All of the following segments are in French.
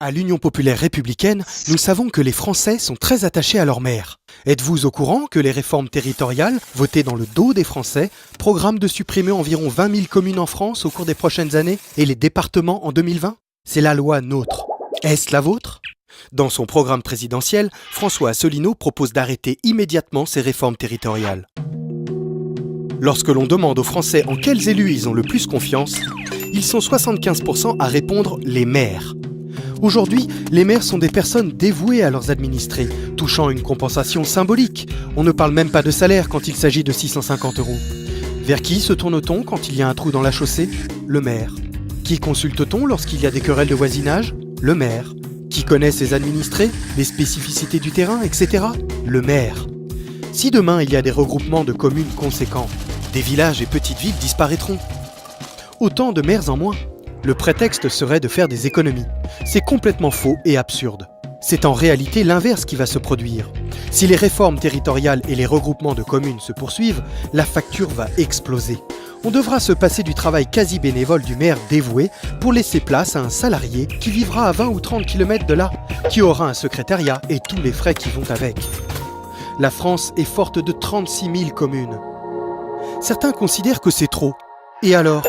À l'Union populaire républicaine, nous savons que les Français sont très attachés à leur maire. Êtes-vous au courant que les réformes territoriales, votées dans le dos des Français, programment de supprimer environ 20 000 communes en France au cours des prochaines années et les départements en 2020 ? C'est la loi NOTRe. Est-ce la vôtre ? Dans son programme présidentiel, François Asselineau propose d'arrêter immédiatement ces réformes territoriales. Lorsque l'on demande aux Français en quels élus ils ont le plus confiance, ils sont 75% à répondre « les maires ». Aujourd'hui, les maires sont des personnes dévouées à leurs administrés, touchant une compensation symbolique. On ne parle même pas de salaire quand il s'agit de 650 €. Vers qui se tourne-t-on quand il y a un trou dans la chaussée ? Le maire. Qui consulte-t-on lorsqu'il y a des querelles de voisinage ? Le maire. Qui connaît ses administrés, les spécificités du terrain, etc. Le maire. Si demain il y a des regroupements de communes conséquents, des villages et petites villes disparaîtront. Autant de maires en moins. Le prétexte serait de faire des économies. C'est complètement faux et absurde. C'est en réalité l'inverse qui va se produire. Si les réformes territoriales et les regroupements de communes se poursuivent, la facture va exploser. On devra se passer du travail quasi bénévole du maire dévoué pour laisser place à un salarié qui vivra à 20 ou 30 km de là, qui aura un secrétariat et tous les frais qui vont avec. La France est forte de 36 000 communes. Certains considèrent que c'est trop. Et alors ?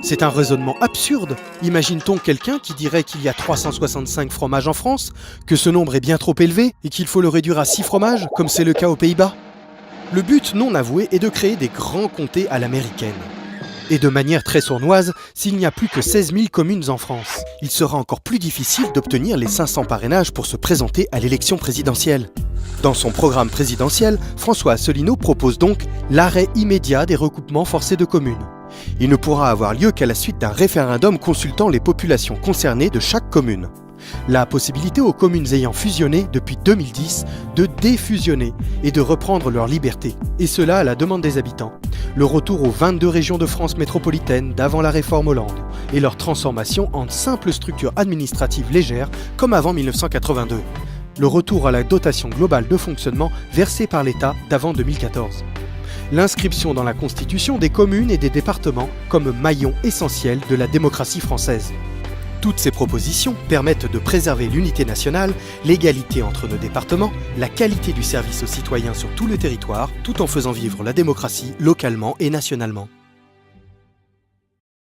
C'est un raisonnement absurde. Imagine-t-on quelqu'un qui dirait qu'il y a 365 fromages en France, que ce nombre est bien trop élevé et qu'il faut le réduire à 6 fromages, comme c'est le cas aux Pays-Bas ? Le but non avoué est de créer des grands comtés à l'américaine. Et de manière très sournoise, s'il n'y a plus que 16 000 communes en France, il sera encore plus difficile d'obtenir les 500 parrainages pour se présenter à l'élection présidentielle. Dans son programme présidentiel, François Asselineau propose donc l'arrêt immédiat des recoupements forcés de communes. Il ne pourra avoir lieu qu'à la suite d'un référendum consultant les populations concernées de chaque commune. La possibilité aux communes ayant fusionné depuis 2010 de défusionner et de reprendre leur liberté, et cela à la demande des habitants. Le retour aux 22 régions de France métropolitaine d'avant la réforme Hollande et leur transformation en simples structures administratives légères comme avant 1982. Le retour à la dotation globale de fonctionnement versée par l'État d'avant 2014. L'inscription dans la Constitution des communes et des départements comme maillon essentiel de la démocratie française. Toutes ces propositions permettent de préserver l'unité nationale, l'égalité entre nos départements, la qualité du service aux citoyens sur tout le territoire, tout en faisant vivre la démocratie localement et nationalement.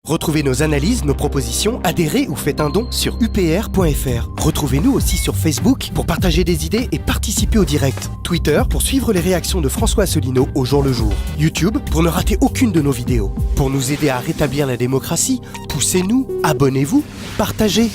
Retrouvez nos analyses, nos propositions, adhérez ou faites un don sur upr.fr. Retrouvez-nous aussi sur Facebook pour partager des idées et participer au direct. Twitter pour suivre les réactions de François Asselineau au jour le jour. YouTube pour ne rater aucune de nos vidéos. Pour nous aider à rétablir la démocratie, poussez-nous, abonnez-vous, partagez.